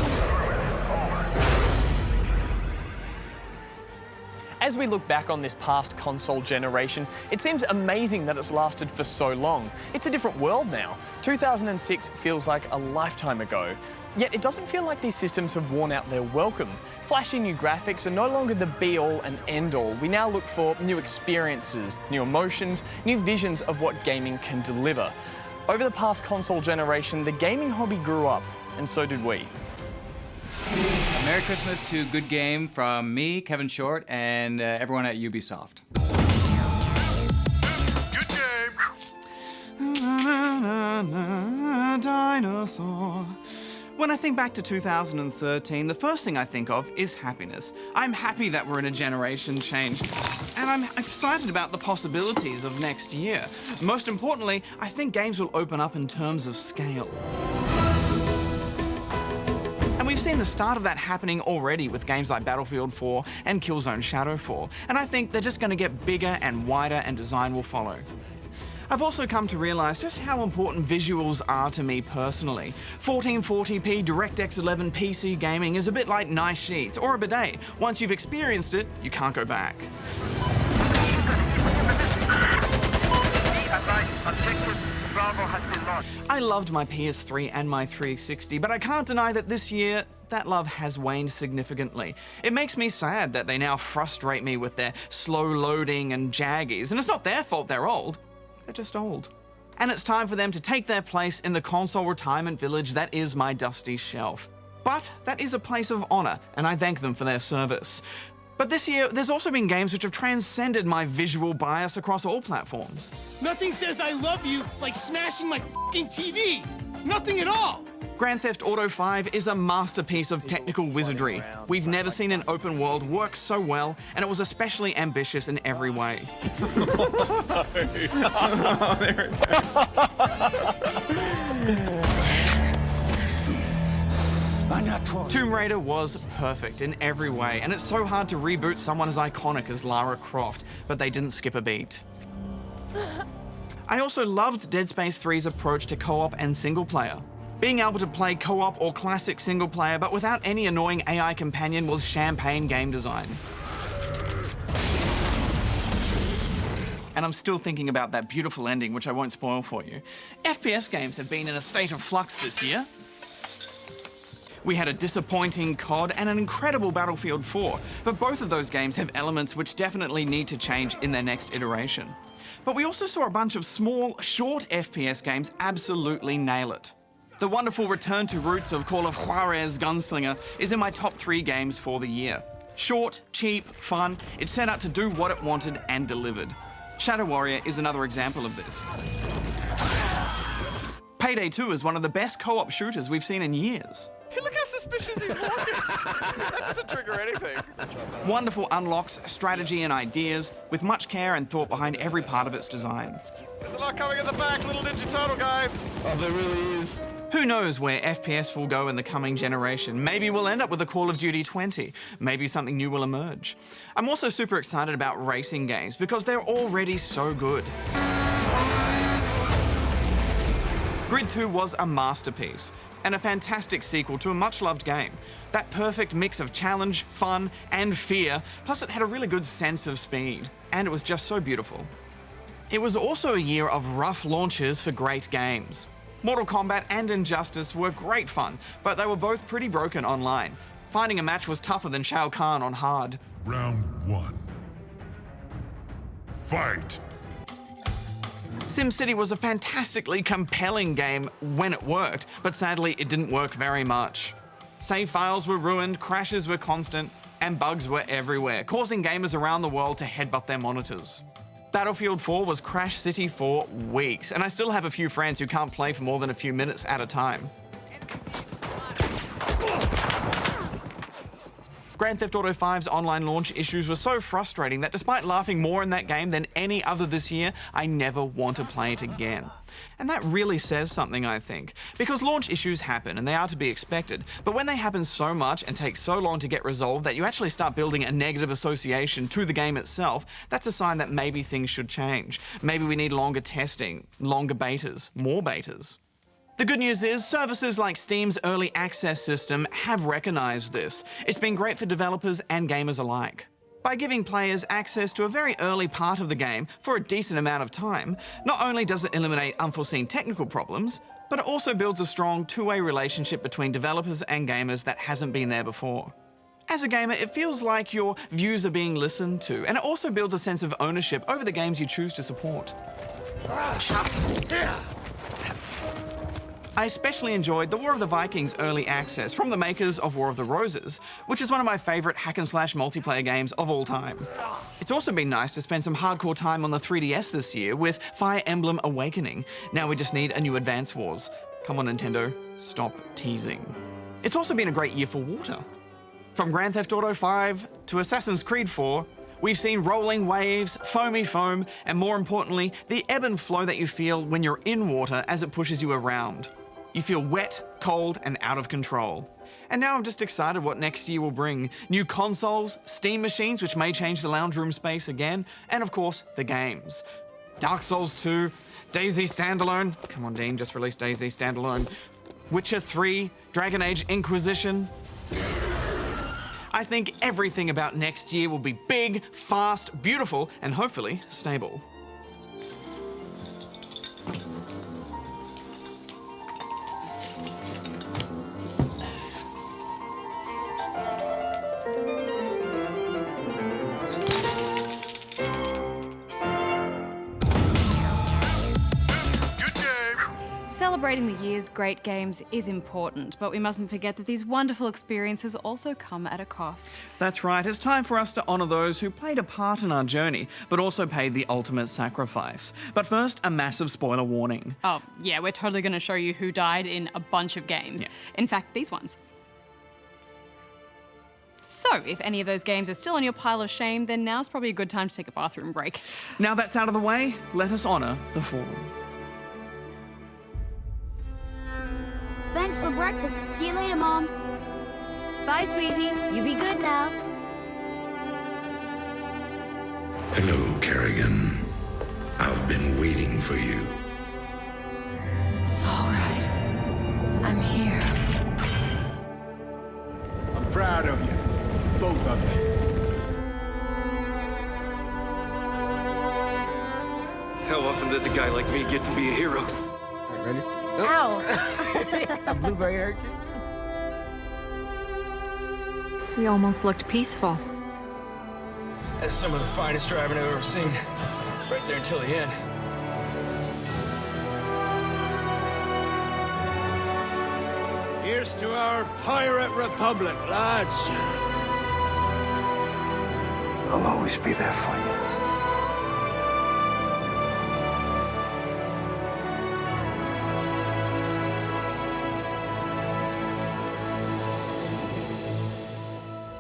As we look back on this past console generation, it seems amazing that it's lasted for so long. It's a different world now. 2006 feels like a lifetime ago. Yet it doesn't feel like these systems have worn out their welcome. Flashy new graphics are no longer the be-all and end-all. We now look for new experiences, new emotions, new visions of what gaming can deliver. Over the past console generation, the gaming hobby grew up, and so did we. Merry Christmas to Good Game from me, Kevin Short, and everyone at Ubisoft. Good game! Dinosaur. When I think back to 2013, the first thing I think of is happiness. I'm happy that we're in a generation change, and I'm excited about the possibilities of next year. Most importantly, I think games will open up in terms of scale. And we've seen the start of that happening already with games like Battlefield 4 and Killzone Shadowfall, and I think they're just going to get bigger and wider and design will follow. I've also come to realise just how important visuals are to me personally. 1440p DirectX 11 PC gaming is a bit like nice sheets or a bidet. Once you've experienced it, you can't go back. I loved my PS3 and my 360, but I can't deny that this year, that love has waned significantly. It makes me sad that they now frustrate me with their slow loading and jaggies, and it's not their fault they're old. They're just old. And it's time for them to take their place in the console retirement village that is my dusty shelf. But that is a place of honour, and I thank them for their service. But this year, there's also been games which have transcended my visual bias across all platforms. Nothing says I love you like smashing my f***ing TV. Nothing at all. Grand Theft Auto 5 is a masterpiece of technical wizardry. We've never seen an open world work so well, and it was especially ambitious in every way. Tomb Raider was perfect in every way, and it's so hard to reboot someone as iconic as Lara Croft, but they didn't skip a beat. I also loved Dead Space 3's approach to co-op and single player. Being able to play co-op or classic single player but without any annoying AI companion was champagne game design. And I'm still thinking about that beautiful ending, which I won't spoil for you. FPS games have been in a state of flux this year. We had a disappointing COD and an incredible Battlefield 4, but both of those games have elements which definitely need to change in their next iteration. But we also saw a bunch of small, short FPS games absolutely nail it. The wonderful return to roots of Call of Juarez Gunslinger is in my top 3 games for the year. Short, cheap, fun, it set out to do what it wanted and delivered. Shadow Warrior is another example of this. Payday 2 is one of the best co-op shooters we've seen in years. Hey, look how suspicious he's walking. That doesn't trigger anything. Wonderful unlocks, strategy and ideas, with much care and thought behind every part of its design. There's a lot coming in the back, little Ninja Turtle, guys. Oh, there really is. Who knows where FPS will go in the coming generation? Maybe we'll end up with a Call of Duty 20. Maybe something new will emerge. I'm also super excited about racing games because they're already so good. Grid 2 was a masterpiece, and a fantastic sequel to a much-loved game. That perfect mix of challenge, fun, and fear, plus it had a really good sense of speed, and it was just so beautiful. It was also a year of rough launches for great games. Mortal Kombat and Injustice were great fun, but they were both pretty broken online. Finding a match was tougher than Shao Kahn on hard. Round 1. Fight! SimCity was a fantastically compelling game when it worked, but sadly it didn't work very much. Save files were ruined, crashes were constant, and bugs were everywhere, causing gamers around the world to headbutt their monitors. Battlefield 4 was Crash City for weeks, and I still have a few friends who can't play for more than a few minutes at a time. Grand Theft Auto 5's online launch issues were so frustrating that despite laughing more in that game than any other this year, I never want to play it again. And that really says something, I think, because launch issues happen and they are to be expected, but when they happen so much and take so long to get resolved that you actually start building a negative association to the game itself, that's a sign that maybe things should change. Maybe we need longer testing, longer betas, more betas. The good news is, services like Steam's early access system have recognised this. It's been great for developers and gamers alike. By giving players access to a very early part of the game for a decent amount of time, not only does it eliminate unforeseen technical problems, but it also builds a strong two-way relationship between developers and gamers that hasn't been there before. As a gamer, it feels like your views are being listened to, and it also builds a sense of ownership over the games you choose to support. I especially enjoyed the War of the Vikings early access from the makers of War of the Roses, which is one of my favourite hack-and-slash multiplayer games of all time. It's also been nice to spend some hardcore time on the 3DS this year with Fire Emblem Awakening. Now we just need a new Advance Wars. Come on, Nintendo, stop teasing. It's also been a great year for water. From Grand Theft Auto 5 to Assassin's Creed 4, we've seen rolling waves, foamy foam, and more importantly, the ebb and flow that you feel when you're in water as it pushes you around. You feel wet, cold, and out of control. And now I'm just excited what next year will bring. New consoles, Steam machines, which may change the lounge room space again, and of course, the games. Dark Souls 2, DayZ Standalone, come on Dean, just release DayZ Standalone, Witcher 3, Dragon Age Inquisition. I think everything about next year will be big, fast, beautiful, and hopefully stable. Celebrating the year's great games is important, but we mustn't forget that these wonderful experiences also come at a cost. That's right, it's time for us to honour those who played a part in our journey, but also paid the ultimate sacrifice. But first, a massive spoiler warning. Oh, yeah, we're totally going to show you who died in a bunch of games. Yeah. In fact, these ones. So, if any of those games are still on your pile of shame, then now's probably a good time to take a bathroom break. Now that's out of the way, let us honour the fallen. Thanks for breakfast. See you later, Mom. Bye, sweetie. You be good now. Hello, Kerrigan. I've been waiting for you. It's all right. I'm here. I'm proud of you. Both of you. How often does a guy like me get to be a hero? Ready? Ow! A blueberry hurt you? We almost looked peaceful. That's some of the finest driving I've ever seen. Right there until the end. Here's to our pirate republic, lads. I'll always be there for you.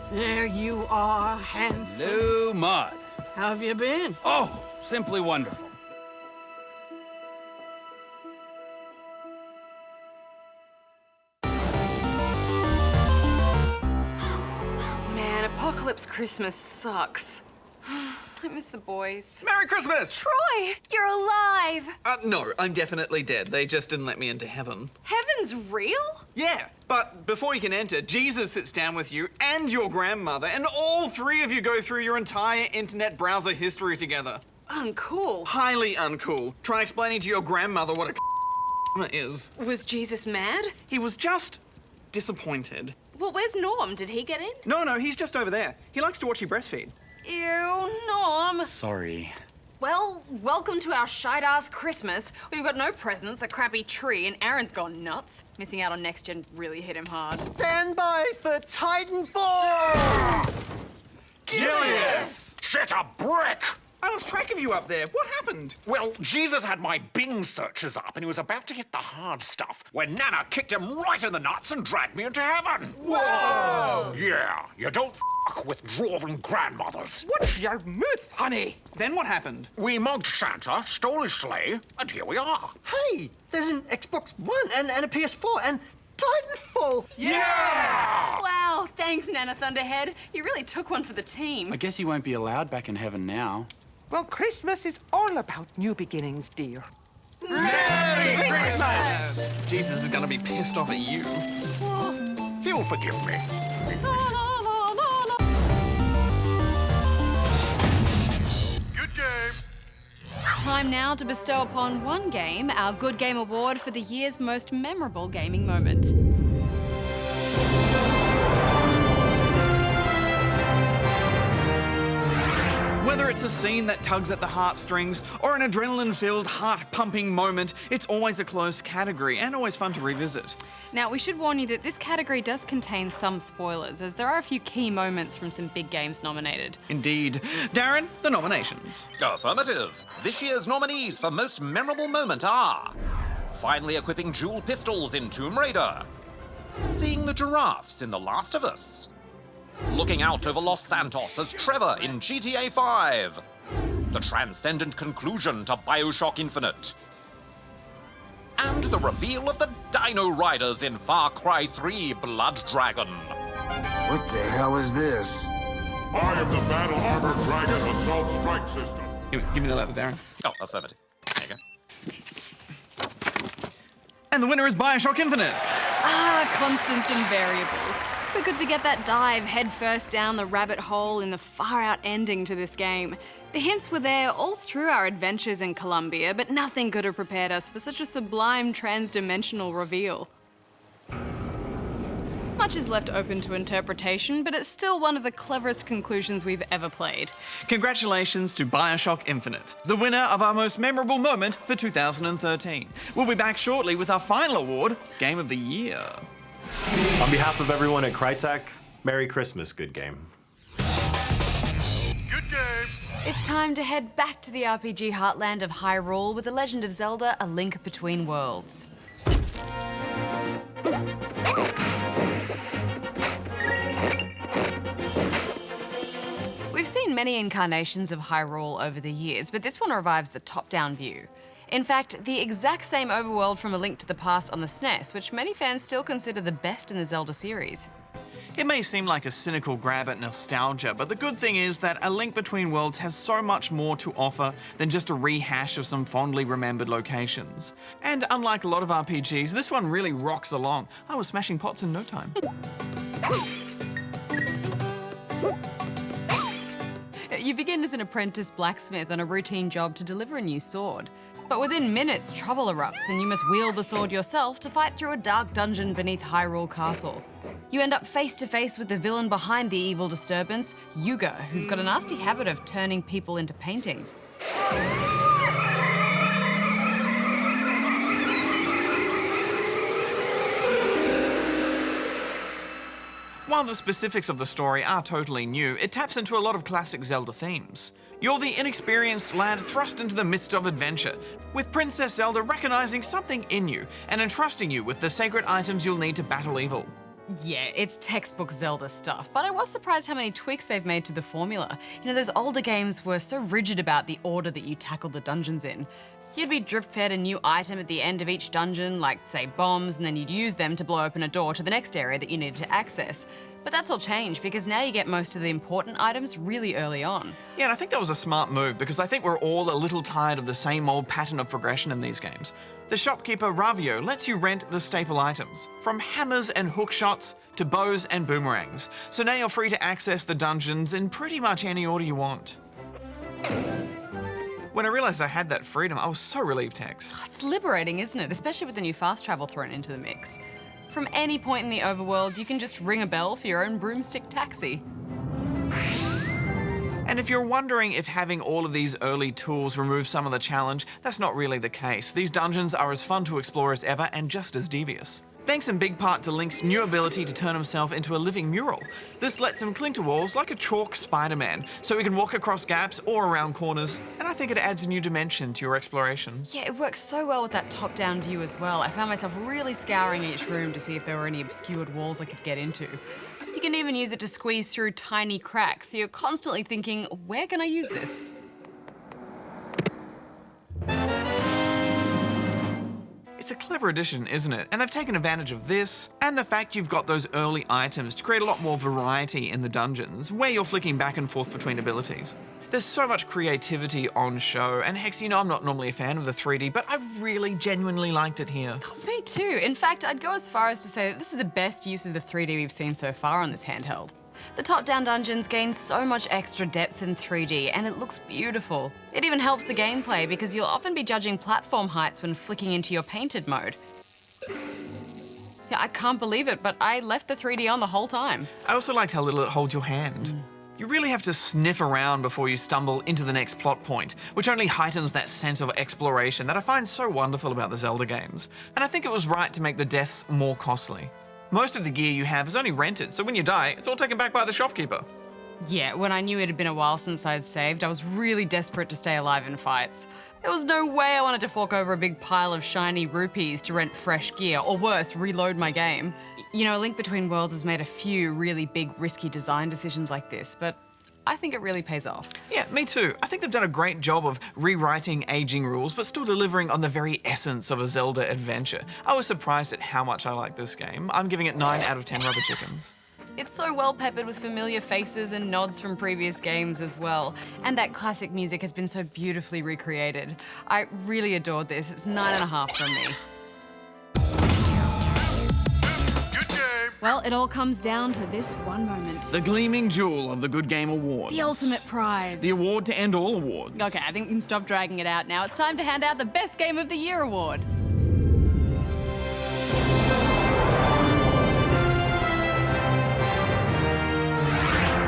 There you are, handsome. New mud. How have you been? Oh, simply wonderful. Man, Apocalypse Christmas sucks. I miss the boys. Merry Christmas! Troy, you're alive! No, I'm definitely dead. They just didn't let me into heaven. Heaven's real? Yeah, but before you can enter, Jesus sits down with you and your grandmother, and all three of you go through your entire internet browser history together. Uncool. Highly uncool. Try explaining to your grandmother what a is. Was Jesus mad? He was just disappointed. Well, where's Norm? Did he get in? No, he's just over there. He likes to watch you breastfeed. Ew, Norm. Sorry. Well, welcome to our shite-ass Christmas. We've got no presents, a crappy tree, and Aaron's gone nuts. Missing out on Next Gen really hit him hard. Stand by for Titanfall! Gilius! Shit a brick! I lost track of you up there. What happened? Well, Jesus had my Bing searches up and he was about to hit the hard stuff when Nana kicked him right in the nuts and dragged me into heaven. Whoa! Yeah, you don't f*** with dwarven grandmothers. What's your myth, honey? Then what happened? We mugged Santa, stole his sleigh, and here we are. Hey, there's an Xbox One and a PS4 and Titanfall! Yeah! Wow, thanks, Nana Thunderhead. You really took one for the team. I guess you won't be allowed back in heaven now. Well, Christmas is all about new beginnings, dear. Merry Christmas! Jesus is gonna be pissed off at you. He'll forgive me. Good game. Time now to bestow upon one game our Good Game Award for the year's most memorable gaming moment. Whether it's a scene that tugs at the heartstrings or an adrenaline-filled, heart-pumping moment, it's always a close category and always fun to revisit. Now, we should warn you that this category does contain some spoilers, as there are a few key moments from some big games nominated. Indeed. Darren, the nominations. Affirmative. This year's nominees for most memorable moment are finally equipping dual pistols in Tomb Raider, seeing the giraffes in The Last of Us, looking out over Los Santos as Trevor in GTA 5, the transcendent conclusion to BioShock Infinite, and the reveal of the Dino Riders in Far Cry 3 Blood Dragon. What the hell is this? I am the Battle Armor Dragon Assault Strike System. Give me the letter, Darren. Oh, affirmative. There you go. And the winner is BioShock Infinite. Ah, constants and variables. Who could forget that dive headfirst down the rabbit hole in the far-out ending to this game? The hints were there all through our adventures in Colombia, but nothing could have prepared us for such a sublime trans-dimensional reveal. Much is left open to interpretation, but it's still one of the cleverest conclusions we've ever played. Congratulations to BioShock Infinite, the winner of our most memorable moment for 2013. We'll be back shortly with our final award, Game of the Year. On behalf of everyone at Crytek, Merry Christmas, Good Game. Good game. It's time to head back to the RPG heartland of Hyrule with The Legend of Zelda: A Link Between Worlds. We've seen many incarnations of Hyrule over the years, but this one revives the top-down view. In fact, the exact same overworld from A Link to the Past on the SNES, which many fans still consider the best in the Zelda series. It may seem like a cynical grab at nostalgia, but the good thing is that A Link Between Worlds has so much more to offer than just a rehash of some fondly remembered locations. And unlike a lot of RPGs, this one really rocks along. I was smashing pots in no time. You begin as an apprentice blacksmith on a routine job to deliver a new sword. But within minutes, trouble erupts and you must wield the sword yourself to fight through a dark dungeon beneath Hyrule Castle. You end up face to face with the villain behind the evil disturbance, Yuga, who's got a nasty habit of turning people into paintings. While the specifics of the story are totally new, it taps into a lot of classic Zelda themes. You're the inexperienced lad thrust into the midst of adventure, with Princess Zelda recognizing something in you and entrusting you with the sacred items you'll need to battle evil. Yeah, it's textbook Zelda stuff, but I was surprised how many tweaks they've made to the formula. You know, those older games were so rigid about the order that you tackled the dungeons in. You'd be drip-fed a new item at the end of each dungeon, like, say, bombs, and then you'd use them to blow open a door to the next area that you needed to access. But that's all changed because now you get most of the important items really early on. Yeah, and I think that was a smart move because I think we're all a little tired of the same old pattern of progression in these games. The shopkeeper Ravio lets you rent the staple items, from hammers and hook shots to bows and boomerangs. So now you're free to access the dungeons in pretty much any order you want. When I realized I had that freedom, I was so relieved, Tex. It's liberating, isn't it? Especially with the new fast travel thrown into the mix. From any point in the overworld, you can just ring a bell for your own broomstick taxi. And if you're wondering if having all of these early tools removes some of the challenge, that's not really the case. These dungeons are as fun to explore as ever and just as devious. Thanks in big part to Link's new ability to turn himself into a living mural. This lets him cling to walls like a chalk Spider-Man, so he can walk across gaps or around corners, and I think it adds a new dimension to your exploration. Yeah, it works so well with that top-down view as well. I found myself really scouring each room to see if there were any obscured walls I could get into. You can even use it to squeeze through tiny cracks, so you're constantly thinking, where can I use this? It's a clever addition, isn't it? And they've taken advantage of this, and the fact you've got those early items to create a lot more variety in the dungeons, where you're flicking back and forth between abilities. There's so much creativity on show, and Hex, you know I'm not normally a fan of the 3D, but I really genuinely liked it here. Me too. In fact, I'd go as far as to say that this is the best use of the 3D we've seen so far on this handheld. The top-down dungeons gain so much extra depth in 3D, and it looks beautiful. It even helps the gameplay because you'll often be judging platform heights when flicking into your painted mode. Yeah, I can't believe it, but I left the 3D on the whole time. I also liked how little it holds your hand. You really have to sniff around before you stumble into the next plot point, which only heightens that sense of exploration that I find so wonderful about the Zelda games. And I think it was right to make the deaths more costly. Most of the gear you have is only rented, so when you die, it's all taken back by the shopkeeper. Yeah, when I knew it had been a while since I'd saved, I was really desperate to stay alive in fights. There was no way I wanted to fork over a big pile of shiny rupees to rent fresh gear, or worse, reload my game. You know, Link Between Worlds has made a few really big, risky design decisions like this, but I think it really pays off. Yeah, me too. I think they've done a great job of rewriting aging rules, but still delivering on the very essence of a Zelda adventure. I was surprised at how much I like this game. I'm giving it 9 out of 10 rubber chickens. It's so well peppered with familiar faces and nods from previous games as well. And that classic music has been so beautifully recreated. I really adored this. It's 9.5 from me. Well, it all comes down to this one moment. The gleaming jewel of the Good Game Awards. The ultimate prize. The award to end all awards. Okay, I think we can stop dragging it out now. It's time to hand out the Best Game of the Year award.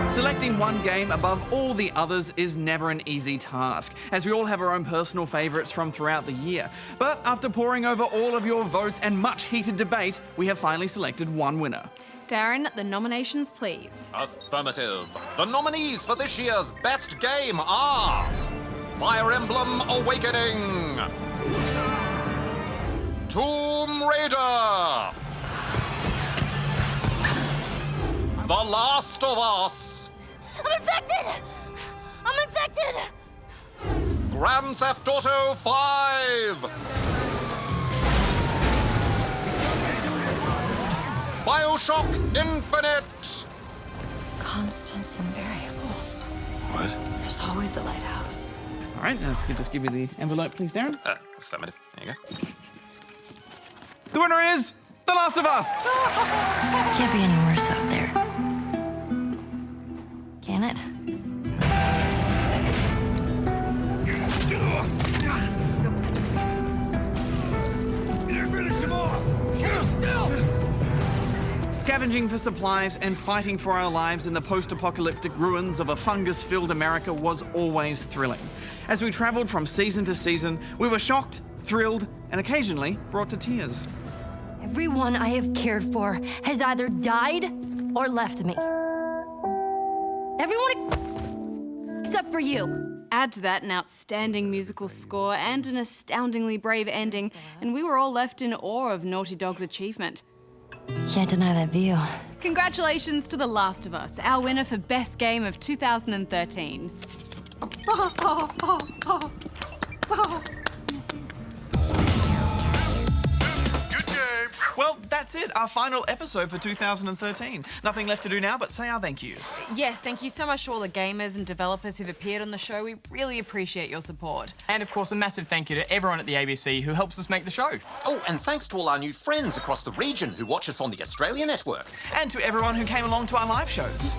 Selecting one game above all the others is never an easy task, as we all have our own personal favourites from throughout the year. But after poring over all of your votes and much heated debate, we have finally selected one winner. Darren, the nominations, please. Affirmative. The nominees for this year's Best Game are Fire Emblem Awakening, Tomb Raider, The Last of Us, I'm infected! I'm infected! Grand Theft Auto 5, BioShock Infinite. Constants and variables. What? There's always a lighthouse. All right, now if you could just give me the envelope, please, Darren. Affirmative. There you go. The winner is The Last of Us! Can't be any worse out there. Can it? Scavenging for supplies and fighting for our lives in the post-apocalyptic ruins of a fungus-filled America was always thrilling. As we travelled from season to season, we were shocked, thrilled, and occasionally brought to tears. Everyone I have cared for has either died or left me. Everyone except for you. Add to that an outstanding musical score and an astoundingly brave ending, and we were all left in awe of Naughty Dog's achievement. Can't deny that view. Congratulations to The Last of Us, our winner for Best Game of 2013. Well, that's it. Our final episode for 2013. Nothing left to do now but say our thank yous. Yes, thank you so much to all the gamers and developers who've appeared on the show. We really appreciate your support. And of course, a massive thank you to everyone at the ABC who helps us make the show. Oh, and thanks to all our new friends across the region who watch us on the Australia Network. And to everyone who came along to our live shows.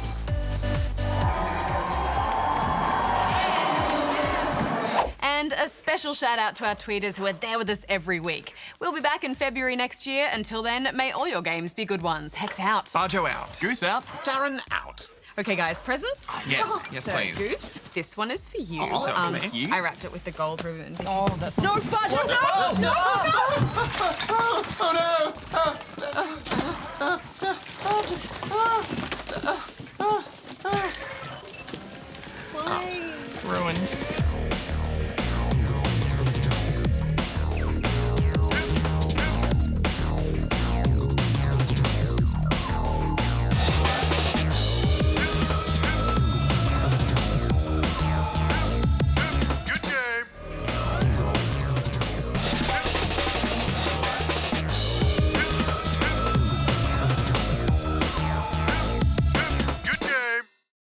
And a special shout out to our tweeters who are there with us every week. We'll be back in February next year. Until then, may all your games be good ones. Hex out. Barjo out. Goose out. Darren out. Okay, guys, presents? Yes, yes, so, please. Goose, this one is for you. Oh, thank you. I wrapped it with the gold ribbon. Oh, that's no, Barjo, no! Oh, no!